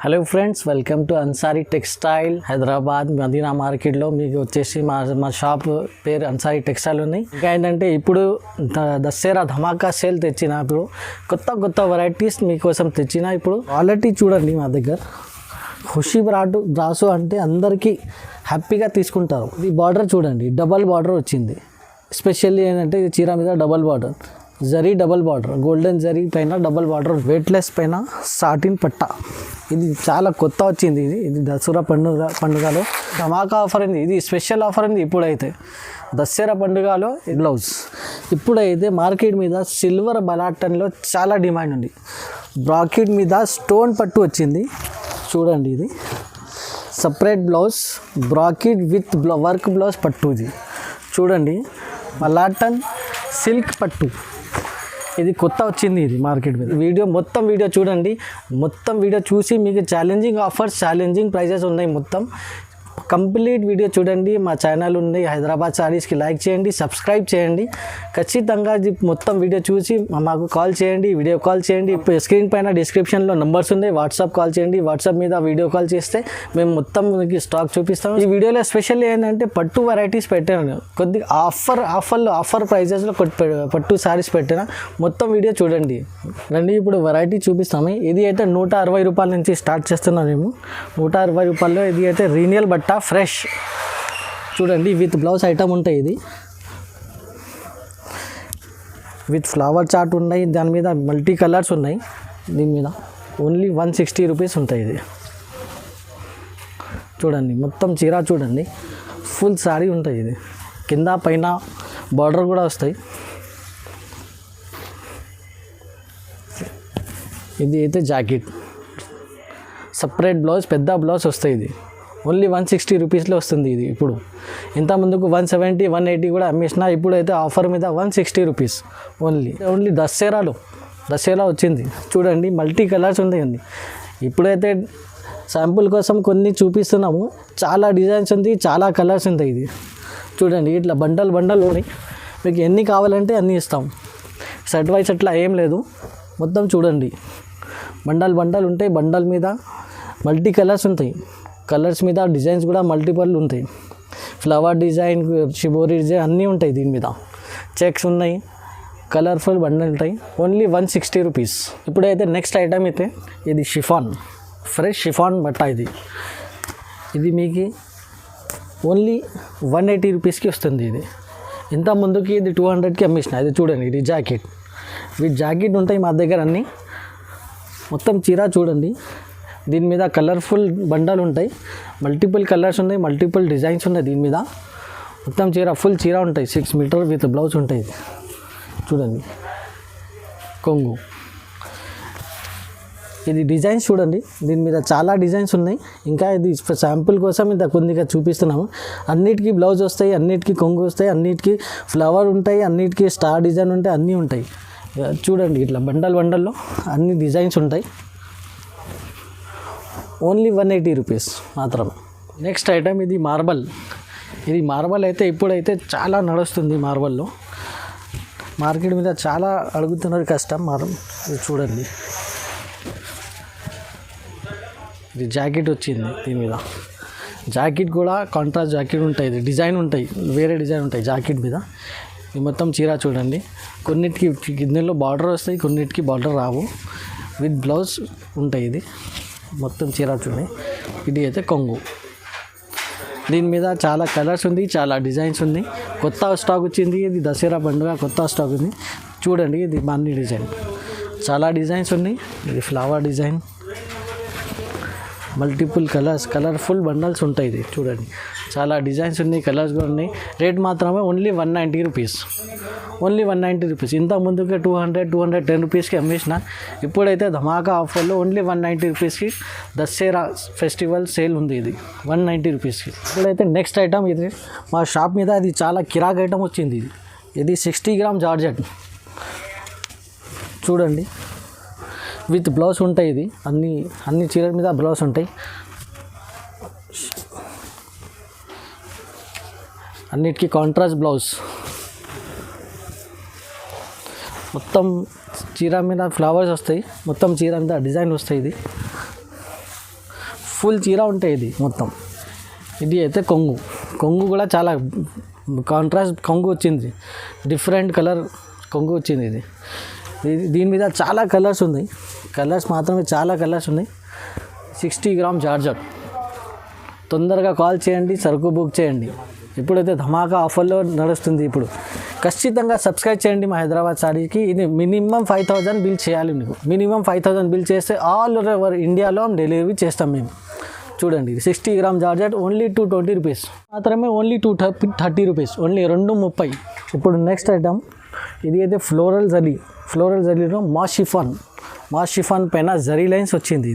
Hello friends, welcome to Ansari textile Hyderabad Madina మార్కెట్లో. మీకు వచ్చేసి మా షాప్ పేరు అన్సారీ టెక్స్టైల్ ఉన్నాయి. ఇంకా ఏంటంటే ఇప్పుడు దసరా ధమాకా సేల్ తెచ్చిన, ఇప్పుడు కొత్త వెరైటీస్ మీకోసం తెచ్చిన. ఇప్పుడు క్వాలిటీ చూడండి, మా దగ్గర ఖుషీ బ్రాసు అంటే అందరికీ హ్యాపీగా తీసుకుంటారు. ఈ బార్డర్ చూడండి, డబల్ బార్డర్ వచ్చింది. స్పెషల్లీ ఏంటంటే ఇది చీర మీద double border, zari double border, golden zari పైన డబల్ బార్డర్, వెయిట్లెస్ పైన సాటిన్ పట్టా. ఇది చాలా కొత్త వచ్చింది. ఇది దసరా పండుగలో ధమాకా ఆఫర్ ఉంది. ఇది స్పెషల్ ఆఫర్ ఉంది. ఇప్పుడైతే దసరా పండుగలో బ్లౌజ్ ఇప్పుడైతే మార్కెట్ మీద సిల్వర్ బలాటన్లో చాలా డిమాండ్ ఉంది. బ్రాకెట్ మీద స్టోన్ పట్టు వచ్చింది చూడండి. ఇది separate blouse, bracket with work blouse పట్టు. ఇది చూడండి, బలాటన్ సిల్క్ పట్టు. ఇది కొత్త వచ్చింది. ఇది మార్కెట్ మీద మొత్తం వీడియో చూడండి. మొత్తం వీడియో చూసి మీకు ఛాలెంజింగ్ ఆఫర్స్, ఛాలెంజింగ్ ప్రైజెస్ ఉన్నాయి. మొత్తం కంప్లీట్ వీడియో చూడండి. మా ఛానల్ ఉంది హైదరాబాద్ సారీస్కి, లైక్ చేయండి, సబ్స్క్రైబ్ చేయండి. ఖచ్చితంగా మొత్తం వీడియో చూసి మాకు కాల్ చేయండి, వీడియో కాల్ చేయండి. స్క్రీన్ పైన డిస్క్రిప్షన్లో నెంబర్స్ ఉన్నాయి, వాట్సాప్ కాల్ చేయండి. వాట్సాప్ మీద వీడియో కాల్ చేస్తే మేము మొత్తం మీకు స్టాక్ చూపిస్తాం. ఈ వీడియోలో స్పెషల్ ఏంటంటే పట్టు వెరైటీస్ పెట్టాను. కొద్దిగా ఆఫర్ ప్రైజెస్లో పట్టు సారీస్ పెట్టాను. మొత్తం వీడియో చూడండి. రండి, ఇప్పుడు వెరైటీ చూపిస్తాము. ఇది అయితే 160 రూపాయల నుంచి స్టార్ట్ చేస్తున్నాం మేము. 160 రూపాయల్లో ఇది అయితే రీనియల్ బట్ట ఫ్రెష్ చూడండి, విత్ బ్లౌజ్ ఐటమ్ ఉంటాయి. ఇది విత్ ఫ్లవర్ చార్ట్ ఉన్నాయి. దాని మీద మల్టీ కలర్స్ ఉన్నాయి. దీని మీద ఓన్లీ 160 రూపీస్ ఉంటాయి. ఇది చూడండి, మొత్తం చీర చూడండి, ఫుల్ శారీ ఉంటుంది. ఇది కింద పైన బార్డర్ కూడా వస్తాయి. ఇది అయితే జాకెట్, సపరేట్ బ్లౌజ్, పెద్ద బ్లౌజ్ వస్తాయి. ఇది ఓన్లీ 160 రూపీస్లో వస్తుంది. ఇది ఇప్పుడు ఇంత ముందుకు 170, 180 కూడా అమ్మేసిన. ఇప్పుడైతే ఆఫర్ మీద 160 రూపీస్ ఓన్లీ దసరా వచ్చింది. చూడండి, మల్టీ కలర్స్ ఉంటాయండి. ఇప్పుడైతే శాంపుల్ కోసం కొన్ని చూపిస్తున్నాము. చాలా డిజైన్స్ ఉంది, చాలా కలర్స్ ఉంటాయి. ఇది చూడండి, ఇట్లా బండల్ ఉన్నాయి. మీకు ఎన్ని కావాలంటే అన్నీ ఇస్తాం. సెట్ వైస్ అట్లా ఏం లేదు. మొత్తం చూడండి, బండల్ ఉంటాయి. బండల్ మీద మల్టీ కలర్స్ ఉంటాయి. కలర్స్ మీద డిజైన్స్ కూడా మల్టిపుల్ ఉంటాయి. ఫ్లవర్ డిజైన్, షిబోరి డిజైన్ అన్నీ ఉంటాయి. దీని మీద చెక్స్ ఉన్నాయి, కలర్ఫుల్ బండల్ ఉంటాయి. Only 160 rupees. ఇప్పుడైతే నెక్స్ట్ ఐటమ్ అయితే ఇది షిఫాన్, ఫ్రెష్ షిఫాన్ బట్ట. ఇది మీకు ఓన్లీ 180 రూపీస్కి వస్తుంది. ఇది ఇంత ముందుకి ఇది 200కి అమ్మేసిన. ఇది చూడండి, ఇది జాకెట్ విత్ జాకెట్ ఉంటాయి మా దగ్గర అన్నీ. మొత్తం చీర చూడండి, దీని మీద కలర్ఫుల్ బండలు ఉంటాయి. మల్టిపుల్ కలర్స్ ఉన్నాయి, మల్టిపుల్ డిజైన్స్ ఉన్నాయి. దీని మీద మొత్తం చీర, ఫుల్ చీర ఉంటాయి. 6 మీటర్ విత్ బ్లౌజ్ ఉంటాయి. చూడండి, కొంగు. ఇది డిజైన్స్ చూడండి, దీని మీద చాలా డిజైన్స్ ఉన్నాయి. ఇంకా ఇది శాంపుల్ కోసం ఇంత కొద్దిగా చూపిస్తున్నాము. అన్నిటికీ బ్లౌజ్ వస్తాయి, అన్నిటికీ కొంగు వస్తాయి, అన్నిటికీ ఫ్లవర్ ఉంటాయి, అన్నిటికీ స్టార్ డిజైన్ ఉంటాయి, అన్నీ ఉంటాయి. చూడండి, ఇట్లా బండల్లో అన్ని డిజైన్స్ ఉంటాయి. ఓన్లీ 180 రూపీస్ మాత్రం. నెక్స్ట్ ఐటమ్ ఇది మార్బల్. ఇది మార్బల్ అయితే ఇప్పుడైతే చాలా నడుస్తుంది. మార్బల్లో మార్కెట్ మీద చాలా అడుగుతున్నారు కష్టం. ఇది చూడండి, ఇది జాకెట్ వచ్చింది. దీని మీద జాకెట్ కూడా కాంట్రాస్ట్ జాకెట్ ఉంటాయి. ఇది డిజైన్ ఉంటాయి, వేరే డిజైన్ ఉంటాయి జాకెట్ మీద. ఇది మొత్తం చీర చూడండి, కొన్నిటికి గిన్నెలో బార్డర్ వస్తాయి, కొన్నిటికి బార్డర్ రావు. విత్ బ్లౌజ్ ఉంటాయి. ఇది మొత్తం చీర చూడండి. ఇది అయితే కొంగు. దీని మీద చాలా కలర్స్ ఉంది, చాలా డిజైన్స్ ఉంది. కొత్త స్టాక్ వచ్చింది. ఇది దసరా పండుగ కొత్త స్టాక్ ఉంది. చూడండి, ఇది బాందీ డిజైన్, చాలా డిజైన్స్ ఉన్నాయి. ఇది flower design, multiple colourful bundles ఉంటాయి. ఇది చూడండి, చాలా డిజైన్స్ ఉన్నాయి, కలర్స్ కూడా ఉన్నాయి. రేట్ మాత్రమే ఓన్లీ 190 రూపీస్. Only 190 rupees. ఇంత ముందుకే 210 రూపీస్కి అమ్మేసిన. ఇప్పుడైతే ధమాకా ఆఫర్లో ఓన్లీ 190 రూపీస్కి దసరా ఫెస్టివల్ సేల్ ఉంది. ఇది 190 రూపీస్కి. ఇప్పుడైతే నెక్స్ట్ ఐటమ్ ఇది మా షాప్ మీద అది చాలా కిరాక్ ఐటమ్ వచ్చింది. ఇది 60 గ్రామ్ జార్జెట్ చూడండి, విత్ బ్లౌజ్ ఉంటాయి. ఇది అన్ని చీరల మీద బ్లౌజ్ ఉంటాయి. అన్నిటికీ కాంట్రాస్ట్ బ్లౌజ్. మొత్తం చీర మీద ఫ్లవర్స్ వస్తాయి, మొత్తం చీర మీద డిజైన్ వస్తాయి. ఇది ఫుల్ చీర ఉంటాయి ఇది మొత్తం. ఇది అయితే కొంగు కూడా చాలా కాంట్రాస్ట్ కొంగు వచ్చింది, డిఫరెంట్ కలర్ కొంగు వచ్చింది. ఇది దీని మీద చాలా కలర్స్ ఉన్నాయి, కలర్స్ మాత్రమే చాలా కలర్స్ ఉన్నాయి. 60 గ్రామ్ జార్జెట్. తొందరగా కాల్ చేయండి, సరుకు బుక్ చేయండి. ఇప్పుడైతే ధమాకా ఆఫర్లో నడుస్తుంది. ఇప్పుడు ఖచ్చితంగా సబ్స్క్రైబ్ చేయండి మా హైదరాబాద్ సారీకి. ఇది మినిమం 5000 బిల్ చేయాలి మీకు. మినిమం 5000 బిల్ చేస్తే ఆల్ ఓవర్ ఇండియాలో డెలివరీ చేస్తాం మేము. చూడండి 60 గ్రామ్ జార్జెట్ ఓన్లీ 220 రూపీస్ మాత్రమే, ఓన్లీ 230 రూపీస్, ఓన్లీ 230. ఇప్పుడు నెక్స్ట్ ఐటమ్ ఇది అయితే ఫ్లోరల్ జరీలో మాస్ షిఫాన్ పైన జరీ లైన్స్ వచ్చింది.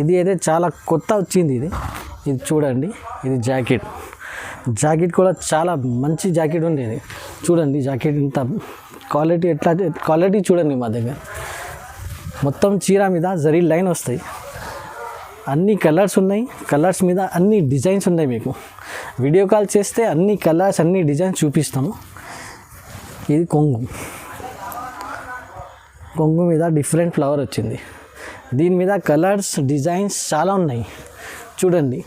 ఇది అయితే చాలా కొత్త వచ్చింది. ఇది చూడండి, ఇది జాకెట్ కూడా చాలా మంచి జాకెట్ ఉండేది. చూడండి జాకెట్ ఇంత క్వాలిటీ చూడండి. మా దగ్గర మొత్తం చీర మీద జరీ లైన్ వస్తాయి, అన్ని కలర్స్ ఉన్నాయి, కలర్స్ మీద అన్ని డిజైన్స్ ఉన్నాయి. మీకు వీడియో కాల్ చేస్తే అన్ని కలర్స్ అన్ని డిజైన్స్ చూపిస్తాము. ఇది కొంగు మీద డిఫరెంట్ ఫ్లవర్ వచ్చింది. దీని మీద కలర్స్ డిజైన్స్ చాలా ఉన్నాయి. చూడండి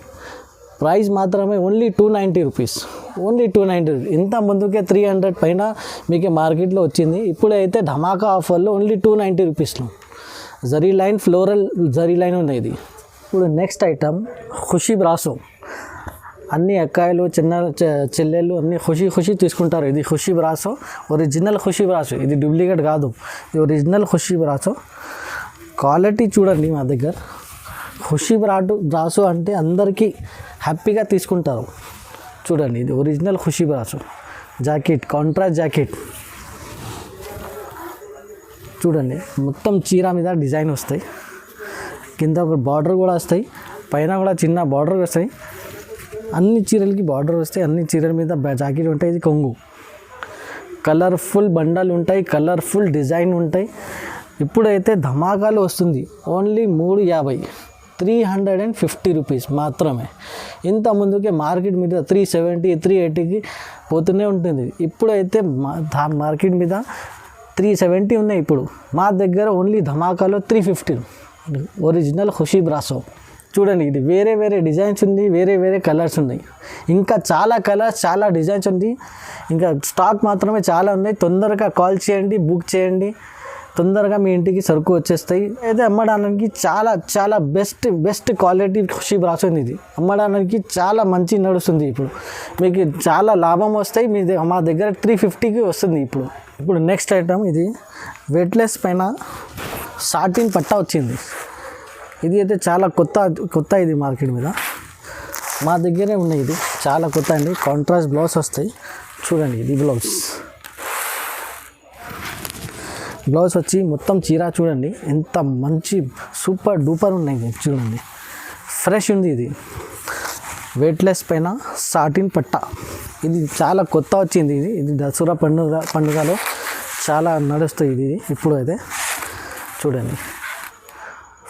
ప్రైస్ మాత్రమే ఓన్లీ 290 రూపీస్, ఓన్లీ 290. ఇంత ముందుకే 300 పైన మీకు మార్కెట్లో వచ్చింది. ఇప్పుడైతే ధమాకా ఆఫర్లో ఓన్లీ 290 రూపీస్లో zari line, floral zari line ఉన్నాయి. ఇది ఇప్పుడు నెక్స్ట్ ఐటమ్ ఖుషీ బ్రాసో. అన్ని అక్కాయలు చెల్లెళ్ళు అన్ని ఖుషి తీసుకుంటారు. ఇది ఖుషీ బ్రాసో, ఒరిజినల్ ఖుషీ బ్రాసో, ఇది డూప్లికేట్ కాదు, ఇది ఒరిజినల్ ఖుషీ బ్రాసో. క్వాలిటీ చూడండి మా దగ్గర. ఖుషీ బ్రాసో అంటే అందరికీ హ్యాపీగా తీసుకుంటారు. చూడండి ఇది ఒరిజినల్ ఖుషీ బ్రాసో జాకెట్, కాంట్రాస్ట్ జాకెట్. చూడండి మొత్తం చీర మీద డిజైన్ వస్తాయి, కింద ఒక బార్డర్ కూడా వస్తాయి, పైన కూడా చిన్న బార్డర్ వస్తాయి. అన్ని చీరలకి బార్డర్ వస్తాయి, అన్ని చీరల మీద జాకెట్ ఉంటాయి. ఇది కొంగు, కలర్ఫుల్ బండలు ఉంటాయి, కలర్ఫుల్ డిజైన్ ఉంటాయి. ఇప్పుడైతే ధమాకాలు వస్తుంది, ఓన్లీ 350, 350 రూపీస్ మాత్రమే. ఇంత ముందుకే మార్కెట్ మీద 370, 380కి పోతూనే ఉంటుంది. ఇప్పుడైతే మార్కెట్ మీద 370 ఉన్నాయి. ఇప్పుడు మా దగ్గర ఓన్లీ ధమాకాలో 350, ఒరిజినల్ ఖుషీ బ్రాసో. చూడండి ఇది వేరే డిజైన్స్ ఉంది, వేరే కలర్స్ ఉన్నాయి, ఇంకా చాలా కలర్స్ చాలా డిజైన్స్ ఉంది. ఇంకా స్టాక్ మాత్రమే చాలా ఉన్నాయి. తొందరగా కాల్ చేయండి, బుక్ చేయండి, తొందరగా మీ ఇంటికి సరుకు వచ్చేస్తాయి. అయితే అమ్మడానికి చాలా బెస్ట్ క్వాలిటీ ఖుషీ బ్రాసో ఉంది. ఇది అమ్మడానికి చాలా మంచి నడుస్తుంది. ఇప్పుడు మీకు చాలా లాభం వస్తాయి. మా దగ్గర 350కి వస్తుంది. ఇప్పుడు నెక్స్ట్ ఐటమ్ ఇది వెయిట్లెస్ పైన సాటిన్ పట్టా వచ్చింది. ఇది అయితే చాలా కొత్త ఇది మార్కెట్ మీద, మా దగ్గరే ఉన్నాయి. ఇది చాలా కొత్త అండి. కాంట్రాస్ట్ బ్లౌజ్ వస్తాయి. చూడండి ఇది బ్లౌజ్ వచ్చి మొత్తం చీర చూడండి ఎంత మంచి సూపర్ డూపర్ ఉన్నాయి. చూడండి ఫ్రెష్ ఉంది. ఇది వెయిట్లెస్ పైన సాటిన్ పట్టా, ఇది చాలా కొత్త వచ్చింది. ఇది దసరా పండుగలో చాలా నడుస్తుంది. ఇది ఇప్పుడు అయితే చూడండి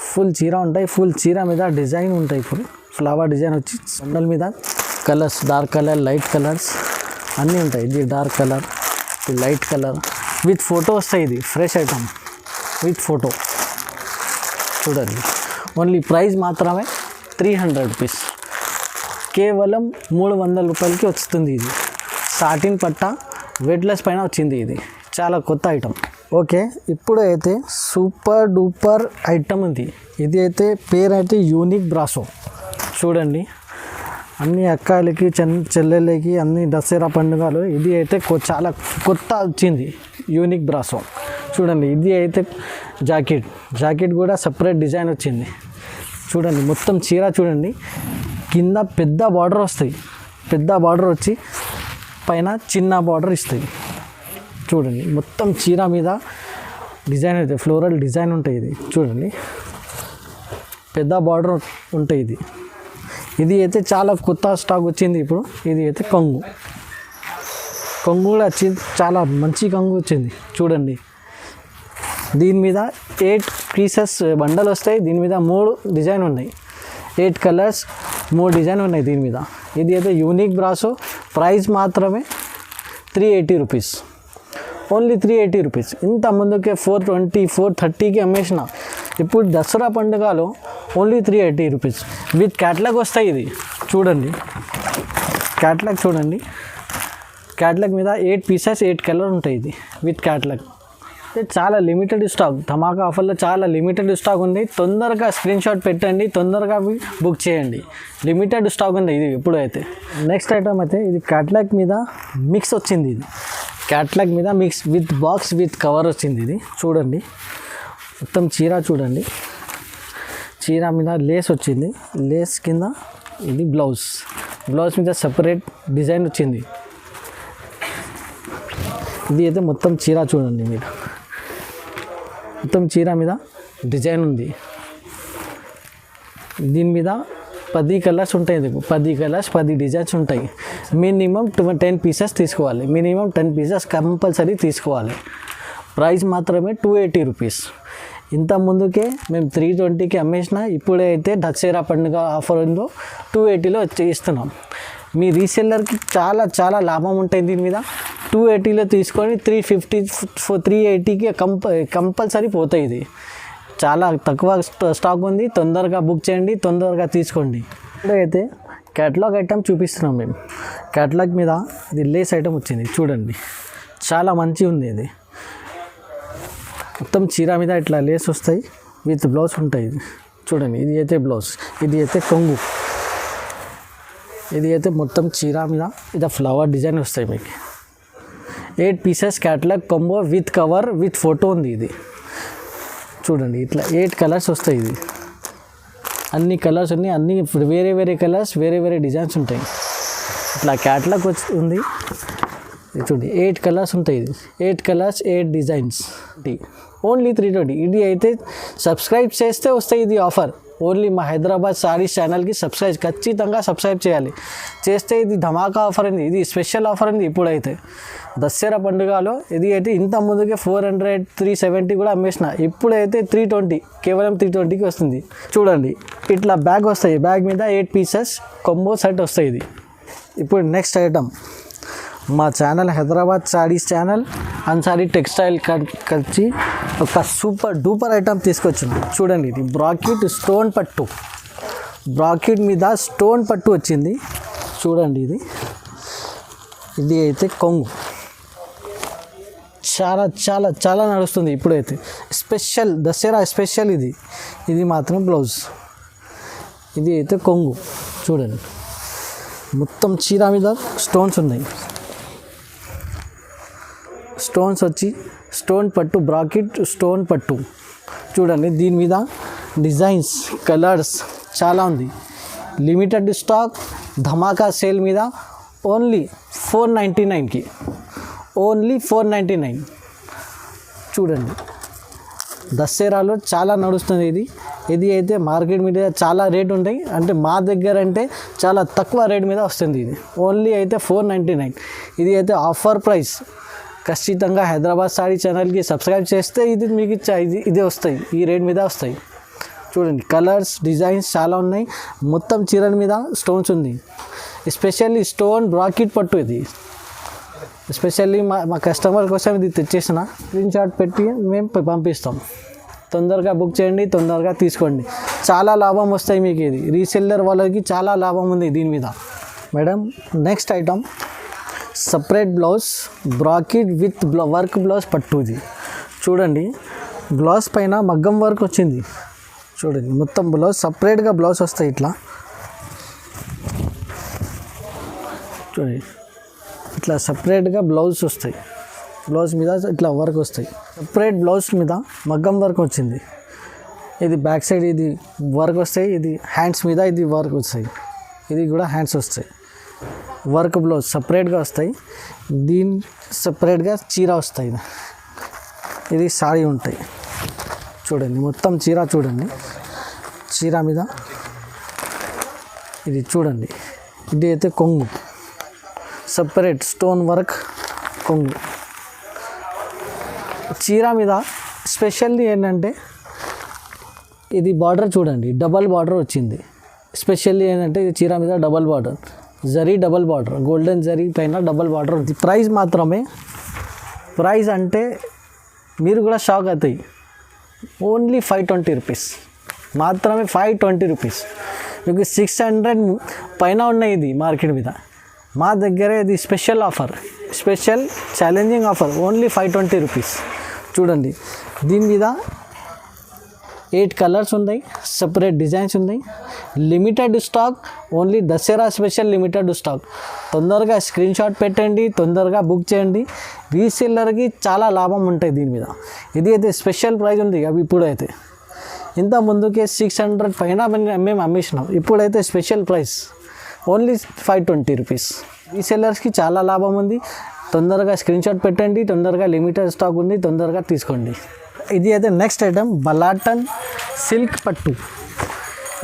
ఫుల్ చీర ఉంటాయి, ఫుల్ చీర మీద డిజైన్ ఉంటాయి. ఇప్పుడు ఫ్లవర్ డిజైన్ వచ్చి బండల మీద colours, dark colour, light colours అన్నీ ఉంటాయి. ఇది డార్క్ కలర్, ఇది లైట్ కలర్, విత్ ఫోటో వస్తాయి. ఇది ఫ్రెష్ ఐటమ్ విత్ ఫోటో. చూడండి ఓన్లీ ప్రైస్ మాత్రమే 300 రూపీస్, కేవలం 300 రూపాయలకి వస్తుంది. ఇది సాటిన్ పట్టా వెయిట్లెస్ పైన వచ్చింది. ఇది చాలా కొత్త ఐటమ్. ఓకే, ఇప్పుడు అయితే సూపర్ డూపర్ ఐటమ్ ఉంది. ఇది అయితే పేరు అయితే యూనిక్ బ్రాసో. చూడండి అన్ని అక్కాలకి చెల్లెళ్ళకి అన్ని దసరా పండుగలు ఇది అయితే చాలా కొత్త వచ్చింది యూనిక్ బ్రాసో. చూడండి ఇది అయితే జాకెట్ కూడా సపరేట్ డిజైన్ వచ్చింది. చూడండి మొత్తం చీర చూడండి, కింద పెద్ద బార్డర్ వస్తాయి, పెద్ద బార్డర్ వచ్చి పైన చిన్న బార్డర్ ఇస్తాయి. చూడండి మొత్తం చీర మీద డిజైన్ అయితే ఫ్లోరల్ డిజైన్ ఉంటాయి. ఇది చూడండి పెద్ద బార్డర్ ఉంటాయి. ఇది అయితే చాలా కొత్త స్టాక్ వచ్చింది. ఇప్పుడు ఇది అయితే కొంగు కూడా వచ్చింది, చాలా మంచి కొంగు వచ్చింది. చూడండి దీని మీద 8 పీసెస్ బండలు వస్తాయి. దీని మీద 3 డిజైన్ ఉన్నాయి, 8 కలర్స్ 3 డిజైన్ ఉన్నాయి దీని మీద. ఇది అయితే యూనిక్ బ్రాసో. ప్రైస్ మాత్రమే 380 రూపీస్, ఓన్లీ 380 రూపీస్. ఇంత ముందుకే 420, 430కి అమ్మేసిన. ఇప్పుడు దసరా పండుగలో ఓన్లీ 380 రూపీస్. విత్ క్యాట్లాగ్ వస్తాయి. ఇది చూడండి, క్యాట్లాగ్ చూడండి. క్యాట్లాగ్ మీద 8 పీసెస్ 8 కలర్ ఉంటాయి. ఇది విత్ క్యాట్లాగ్. చాలా లిమిటెడ్ స్టాక్, ధమాకా ఆఫర్లో చాలా లిమిటెడ్ స్టాక్ ఉంది. తొందరగా స్క్రీన్ షాట్ పెట్టండి, తొందరగా బుక్ చేయండి. లిమిటెడ్ స్టాక్ ఉంది ఇది ఇప్పుడు అయితే. నెక్స్ట్ ఐటమ్ అయితే ఇది క్యాట్లాగ్ మీద మిక్స్ వచ్చింది. ఇది క్యాట్లాగ్ మీద mix with box with cover వచ్చింది. ఇది చూడండి, మొత్తం చీర చూడండి. చీర మీద లేస్ వచ్చింది, లేస్ కింద ఇది బ్లౌజ్. బ్లౌజ్ మీద సపరేట్ డిజైన్ వచ్చింది. ఇది అయితే మొత్తం చీర చూడండి మీరు, మొత్తం చీర మీద డిజైన్ ఉంది. దీని మీద 10 కలర్స్ ఉంటాయి. 10 కలర్స్ 10 డిజైన్స్ ఉంటాయి. మినిమం 10 పీసెస్ తీసుకోవాలి. మినిమం 10 పీసెస్ కంపల్సరీ తీసుకోవాలి. ప్రైస్ మాత్రమే 280 రూపీస్. ఇంత ముందుకే మేము 320కి అమ్మేసిన, ఇప్పుడైతే దసరా పండుగ ఆఫర్ ఉందో 280లో ఇస్తున్నాం. మీ రీసెల్లర్కి చాలా చాలా లాభం ఉంటుంది. దీని మీద 280లో తీసుకొని 350 380కి కంపల్సరీ పోతాయి. ఇది చాలా తక్కువ స్టాక్ ఉంది. తొందరగా బుక్ చేయండి, తొందరగా తీసుకోండి. ఇప్పుడైతే క్యాటలాగ్ ఐటమ్ చూపిస్తున్నాం మేము. క్యాటలాగ్ మీద ఇది లేస్ ఐటమ్ వచ్చింది చూడండి, చాలా మంచిగా ఉంది. ఇది మొత్తం చీర మీద ఇట్లా లేస్ వస్తాయి, విత్ బ్లౌజ్ ఉంటాయి. చూడండి, ఇది అయితే బ్లౌజ్, ఇది అయితే కొంగు. ఇది అయితే మొత్తం చీర మీద ఇది ఫ్లవర్ డిజైన్ వస్తాయి మీకు. 8 pieces catalogue combo with cover with photo ఉంది. ఇది చూడండి, ఇట్లా 8 కలర్స్ వస్తాయి. ఇది అన్ని కలర్స్ ఉన్నాయి, అన్ని వేరే వేరే కలర్స్, వేరే వేరే డిజైన్స్ ఉంటాయి. ఇట్లా క్యాటలాగ్ ఉంది. చూడండి, 8 కలర్స్ ఉంటాయి. ఇది 8 కలర్స్ 8 డిజైన్స్. ఓన్లీ 320. ఇది అయితే సబ్స్క్రైబ్ చేస్తే వస్తాయి ఇది ఆఫర్. ఓన్లీ మా హైదరాబాద్ సారీస్ ఛానల్కి ఖచ్చితంగా సబ్స్క్రైబ్ చేయాలి. చేస్తే ఇది ధమాకా ఆఫర్ ఉంది, ఇది స్పెషల్ ఆఫర్ ఉంది. ఇప్పుడైతే దసరా పండుగలో ఇది అయితే ఇంత ముందుకే 400 370 కూడా అమ్మేసిన, ఇప్పుడైతే 320, కేవలం 320కి వస్తుంది. చూడండి, ఇట్లా బ్యాగ్ వస్తాయి. బ్యాగ్ మీద 8 పీసెస్ కాంబో సెట్ వస్తాయి. ఇది ఇప్పుడు నెక్స్ట్ ఐటమ్ మా channel Hyderabad saris channel Ansari textile కలిసి ఒక సూపర్ డూపర్ ఐటమ్ తీసుకొచ్చింది. చూడండి, ఇది బ్రాకెట్ స్టోన్ పట్టు. బ్రాకెట్ మీద స్టోన్ పట్టు వచ్చింది చూడండి. ఇది అయితే కొంగు చాలా చాలా చాలా నడుస్తుంది ఇప్పుడైతే. స్పెషల్ దసరా స్పెషల్ ఇది. ఇది మాత్రం బ్లౌజ్. ఇది అయితే కొంగు చూడండి, మొత్తం చీర మీద స్టోన్స్ ఉన్నాయి. స్టోన్స్ వచ్చి స్టోన్ పట్టు, బ్రాకెట్ స్టోన్ పట్టు చూడండి. దీని మీద డిజైన్స్ కలర్స్ చాలా ఉంది. లిమిటెడ్ స్టాక్, ధమాకా సేల్ మీద ఓన్లీ 499కి, ఓన్లీ 499. చూడండి, దసరాలో చాలా నడుస్తుంది ఇది. ఇది అయితే మార్కెట్ మీద చాలా రేట్ ఉంటాయి, అంటే మా దగ్గర అంటే చాలా తక్కువ రేట్ మీద వస్తుంది. ఇది ఓన్లీ అయితే 499. ఇది అయితే ఆఫర్ ప్రైస్. ఖచ్చితంగా హైదరాబాద్ సారీ ఛానల్కి సబ్స్క్రైబ్ చేస్తే ఇది మీకు ఇదే వస్తాయి, ఈ రేట్ మీద వస్తాయి. చూడండి, కలర్స్ డిజైన్స్ చాలా ఉన్నాయి. మొత్తం చీరల మీద స్టోన్స్ ఉంది. ఎస్పెషల్లీ స్టోన్ బ్రాకెట్ పట్టు. ఇది ఎస్పెషల్లీ మా కస్టమర్ కోసం ఇది తెచ్చేసిన. స్క్రీన్ షాట్ పెట్టి మేము పంపిస్తాం. తొందరగా బుక్ చేయండి, తొందరగా తీసుకోండి. చాలా లాభం వస్తాయి మీకు. ఇది రీసెల్లర్ వాళ్ళకి చాలా లాభం ఉంది దీని మీద. Madam, next item separate blouse bracket with work blouse పట్టు. ఇది చూడండి, బ్లౌజ్ పైన మగ్గం వర్క్ వచ్చింది. చూడండి, మొత్తం బ్లౌజ్ సపరేట్గా బ్లౌజ్ వస్తాయి. ఇట్లా చూడండి, ఇట్లా సపరేట్గా బ్లౌజ్ వస్తాయి. బ్లౌజ్ మీద ఇట్లా వర్క్ వస్తాయి. సపరేట్ బ్లౌజ్ మీద మగ్గం వర్క్ వచ్చింది. ఇది బ్యాక్ సైడ్ ఇది వర్క్ వస్తాయి. ఇది హ్యాండ్స్ మీద ఇది వర్క్ వస్తాయి. ఇది కూడా హ్యాండ్స్ వస్తాయి. వర్క్ బ్లౌజ్ సపరేట్గా వస్తాయి. దీని సపరేట్గా చీర వస్తాయి. ఇది సారీ ఉంటాయి. చూడండి, మొత్తం చీర చూడండి. చీర మీద ఇది చూడండి, ఇది అయితే కొంగు, సపరేట్ స్టోన్ వర్క్ కొంగు. చీర మీద స్పెషల్లీ ఏంటంటే ఇది బార్డర్ చూడండి, డబల్ బార్డర్ వచ్చింది. స్పెషల్లీ ఏంటంటే ఇది చీర మీద double border, zari double border, golden zari పైన డబల్ బార్డర్ ఉంది. ప్రైస్ మాత్రమే, ప్రైస్ అంటే మీరు కూడా షాక్ అవుతాయి. Only 520 rupees. మాత్రమే 520 రూపీస్. మీకు 600 పైన ఉన్నాయి ఇది మార్కెట్ మీద. మా దగ్గర ఇది special offer, special challenging offer, only 520 rupees. చూడండి, దీని మీద 8 కలర్స్ ఉన్నాయి, సపరేట్ డిజైన్స్ ఉన్నాయి, limited stock, only Dasara special limited stock. తొందరగా స్క్రీన్ షాట్ పెట్టండి, తొందరగా బుక్ చేయండి. రీసెల్లర్కి చాలా లాభం ఉంటాయి దీని మీద. ఇది అయితే స్పెషల్ ప్రైస్ ఉంది. అవి ఇప్పుడైతే ఇంత ముందుకే 600 పైన మేము అమ్మేసినాం, ఇప్పుడైతే స్పెషల్ ప్రైస్ ఓన్లీ 520 రూపీస్. రీసెల్లర్స్కి చాలా లాభం ఉంది. తొందరగా స్క్రీన్ షాట్ పెట్టండి, తొందరగా లిమిటెడ్ స్టాక్ ఉంది, తొందరగా తీసుకోండి. ఇది అయితే నెక్స్ట్ ఐటమ్ బలాటన్ సిల్క్ పట్టు.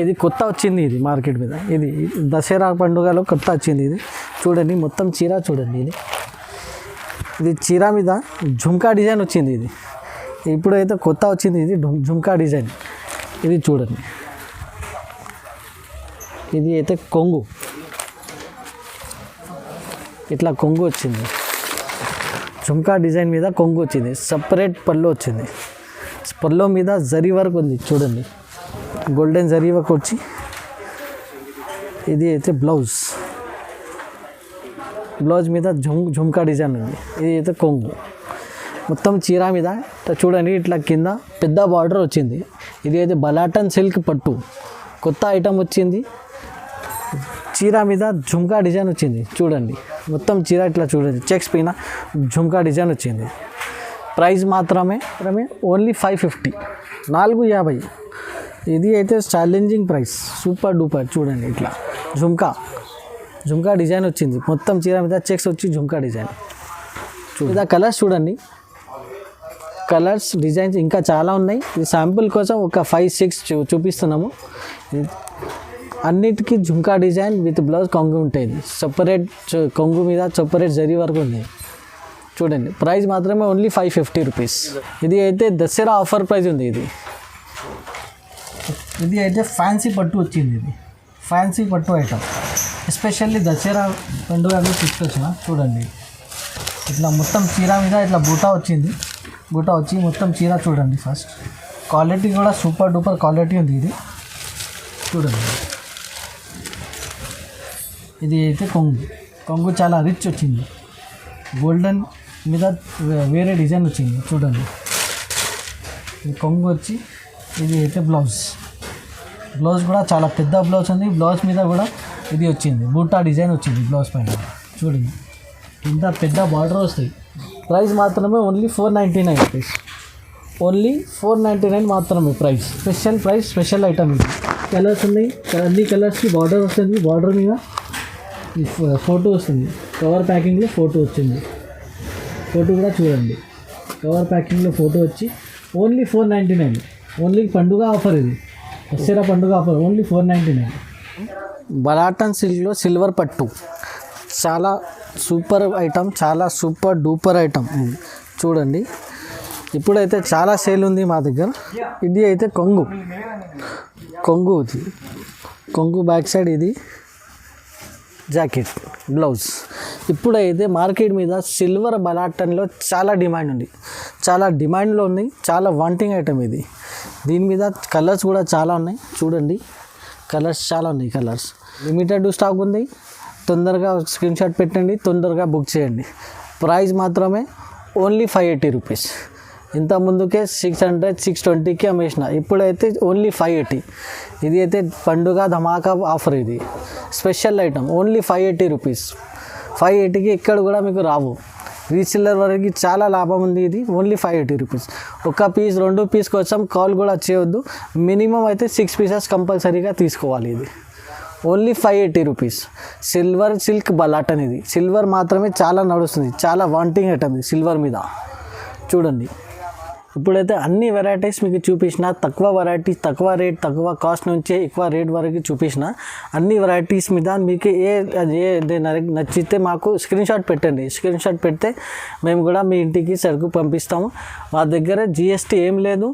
ఇది కొత్త వచ్చింది, ఇది మార్కెట్ మీద. ఇది దసరా పండుగలో కొత్త వచ్చింది. ఇది చూడండి, మొత్తం చీర చూడండి. ఇది చీర మీద జుమ్కా డిజైన్ వచ్చింది. ఇది ఇప్పుడైతే కొత్త వచ్చింది, ఇది జుమ్కా డిజైన్. ఇది చూడండి, ఇది అయితే కొంగు, ఇట్లా కొంగు వచ్చింది. జుమ్కా డిజైన్ మీద కొంగు వచ్చింది, సపరేట్ పళ్ళు వచ్చింది. పళ్ళు మీద జరీ వర్క్ ఉంది చూడండి, గోల్డెన్ జరీ వర్క్ వచ్చి. ఇది అయితే బ్లౌజ్ మీద జుమ్కా డిజైన్ ఉంది. ఇది అయితే కొంగు, మొత్తం చీర మీద చూడండి, ఇట్లా కింద పెద్ద బార్డర్ వచ్చింది. ఇది అయితే బలాటన్ సిల్క్ పట్టు, కొత్త ఐటమ్ వచ్చింది. చీర మీద జుమ్కా డిజైన్ వచ్చింది చూడండి, మొత్తం చీర ఇట్లా చూడండి, చెక్స్ పైన జుమ్కా డిజైన్ వచ్చింది. ప్రైస్ మాత్రమే ఓన్లీ 550, 450. ఇది అయితే ఛాలెంజింగ్ ప్రైస్, సూపర్ డూపర్. చూడండి, ఇట్లా జుమ్కా డిజైన్ వచ్చింది, మొత్తం చీర మీద చెక్స్ వచ్చి జుమ్కా డిజైన్. చూడండి, కలర్స్ చూడండి, కలర్స్ డిజైన్స్ ఇంకా చాలా ఉన్నాయి. ఇది శాంపుల్ కోసం ఒక 5-6 చూపిస్తున్నాము. అన్నిటికీ జుమ్కా డిజైన్ విత్ బ్లౌజ్ కొంగు ఉంటుంది. సపరేట్ కొంగు మీద సపరేట్ జరీ వరకు ఉంది చూడండి. ప్రైస్ మాత్రమే ఓన్లీ 550 రూపీస్. ఇది అయితే దసరా ఆఫర్ ప్రైస్ ఉంది. ఇది అయితే ఫ్యాన్సీ పట్టు వచ్చింది. ఇది ఫ్యాన్సీ పట్టు ఐటమ్, ఎస్పెషల్లీ దసరా పండుగ తీసుకొచ్చిన. చూడండి, ఇట్లా మొత్తం చీర మీద ఇట్లా బూటా వచ్చి మొత్తం చీర చూడండి. ఫస్ట్ క్వాలిటీ కూడా సూపర్ డూపర్ క్వాలిటీ ఉంది. ఇది చూడండి, ఇది అయితే కొంగు చాలా రిచ్ వచ్చింది. గోల్డెన్ మీద వేరే డిజైన్ వచ్చింది చూడండి. ఇది కొంగు వచ్చి, ఇది అయితే బ్లౌజ్ కూడా చాలా పెద్ద బ్లౌజ్ ఉంది. బ్లౌజ్ మీద కూడా ఇది వచ్చింది, బూటా డిజైన్ వచ్చింది బ్లౌజ్ పైన. చూడండి, ఇంత పెద్ద బార్డర్ వస్తాయి. ప్రైస్ మాత్రమే ఓన్లీ 499 రూపీస్. ఓన్లీ 499 మాత్రమే price. Special price, special item. ఇది కలర్స్ ఉన్నాయి, అన్ని కలర్స్కి బార్డర్ వస్తుంది. బార్డర్ మీద ఫోటో వస్తుంది, కవర్ ప్యాకింగ్లో ఫోటో వచ్చింది. ఫోటో కూడా చూడండి, కవర్ ప్యాకింగ్లో ఫోటో వచ్చి ఓన్లీ 499. ఓన్లీ పండుగ ఆఫర్, ఇది దసరా పండుగ ఆఫర్, ఓన్లీ 499. బలాటన్ సిల్క్లో సిల్వర్ పట్టు చాలా సూపర్ ఐటమ్, చాలా సూపర్ డూపర్ ఐటమ్. చూడండి, ఇప్పుడైతే చాలా సేల్ ఉంది మా దగ్గర. ఇది అయితే కొంగు బ్యాక్ సైడ్ ఇది జాకెట్ బ్లౌజ్. ఇప్పుడైతే మార్కెట్ మీద సిల్వర్ బలాటన్లో చాలా డిమాండ్లో ఉంది, చాలా వాంటింగ్ ఐటమ్ ఇది. దీని మీద కలర్స్ కూడా చాలా ఉన్నాయి చూడండి, కలర్స్ చాలా ఉన్నాయి. కలర్స్ లిమిటెడ్ స్టాక్ ఉంది. తొందరగా స్క్రీన్ షాట్ పెట్టండి, తొందరగా బుక్ చేయండి. ప్రైస్ మాత్రమే ఓన్లీ 580 రూపీస్. ఇంత ముందుకే 600-620కి అమ్మేసిన, ఇప్పుడైతే ఓన్లీ 580. ఇది అయితే పండుగ ధమాకా ఆఫర్. ఇది స్పెషల్ ఐటమ్, ఓన్లీ 580 రూపీస్. 580కి ఇక్కడ కూడా మీకు రావు. రీసెల్లర్ వరకు చాలా లాభం ఉంది. ఇది ఓన్లీ 580 రూపీస్. ఒక పీస్ 2 పీస్ కోసం కాల్ కూడా చేయొద్దు. మినిమం అయితే 6 పీసెస్ కంపల్సరీగా తీసుకోవాలి. ఇది ఓన్లీ 580 రూపీస్. సిల్వర్ సిల్క్ బలాటన్. ఇది సిల్వర్ మాత్రమే చాలా నడుస్తుంది, చాలా వాంటింగ్ ఐటమ్ ఇది సిల్వర్ మీద. చూడండి, ఇప్పుడైతే అన్ని వెరైటీస్ మీకు చూపించిన, తక్కువ వెరైటీస్, తక్కువ రేట్, తక్కువ కాస్ట్ నుంచి ఎక్కువ రేట్ వరకు చూపించిన. అన్ని వెరైటీస్ మీద మీకు ఏ నచ్చితే మాకు స్క్రీన్ షాట్ పెట్టండి. స్క్రీన్ షాట్ పెడితే మేము కూడా మీ ఇంటికి సరుకు పంపిస్తాము. మా దగ్గర GST ఏం లేదు,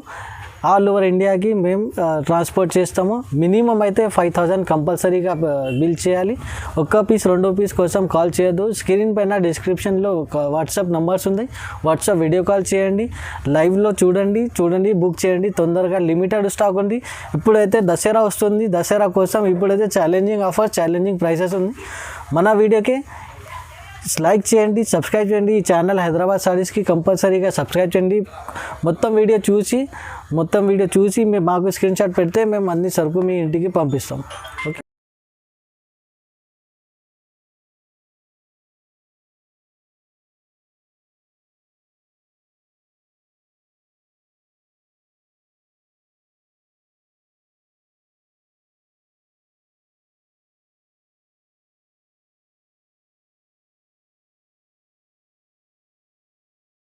ఆల్ ఓవర్ ఇండియాకి మేము ట్రాన్స్పోర్ట్ చేస్తాము. మినిమం అయితే 5,000 కంపల్సరీగా బిల్ చేయాలి. ఒక్క పీస్ 2 పీస్ కోసం కాల్ చేయొద్దు. స్క్రీన్ పైన డిస్క్రిప్షన్లో వాట్సాప్ నంబర్స్ ఉంది, వాట్సాప్ వీడియో కాల్ చేయండి, లైవ్లో చూడండి బుక్ చేయండి. తొందరగా లిమిటెడ్ స్టాక్ ఉంది. ఇప్పుడైతే దసరా వస్తుంది, దసరా కోసం ఇప్పుడైతే ఛాలెంజింగ్ ఆఫర్, ఛాలెంజింగ్ ప్రైసెస్ ఉంది. మన వీడియోకి లైక్ చేయండి, సబ్స్క్రైబ్ చేయండి. ఈ ఛానల్ హైదరాబాద్ సారీస్కి కంపల్సరీగా సబ్స్క్రైబ్ చేయండి. మొత్తం వీడియో చూసి మేము మాకు స్క్రీన్ షాట్ పెడితే మేము అన్ని సరుకు మీ ఇంటికి పంపిస్తాం. ఓకే.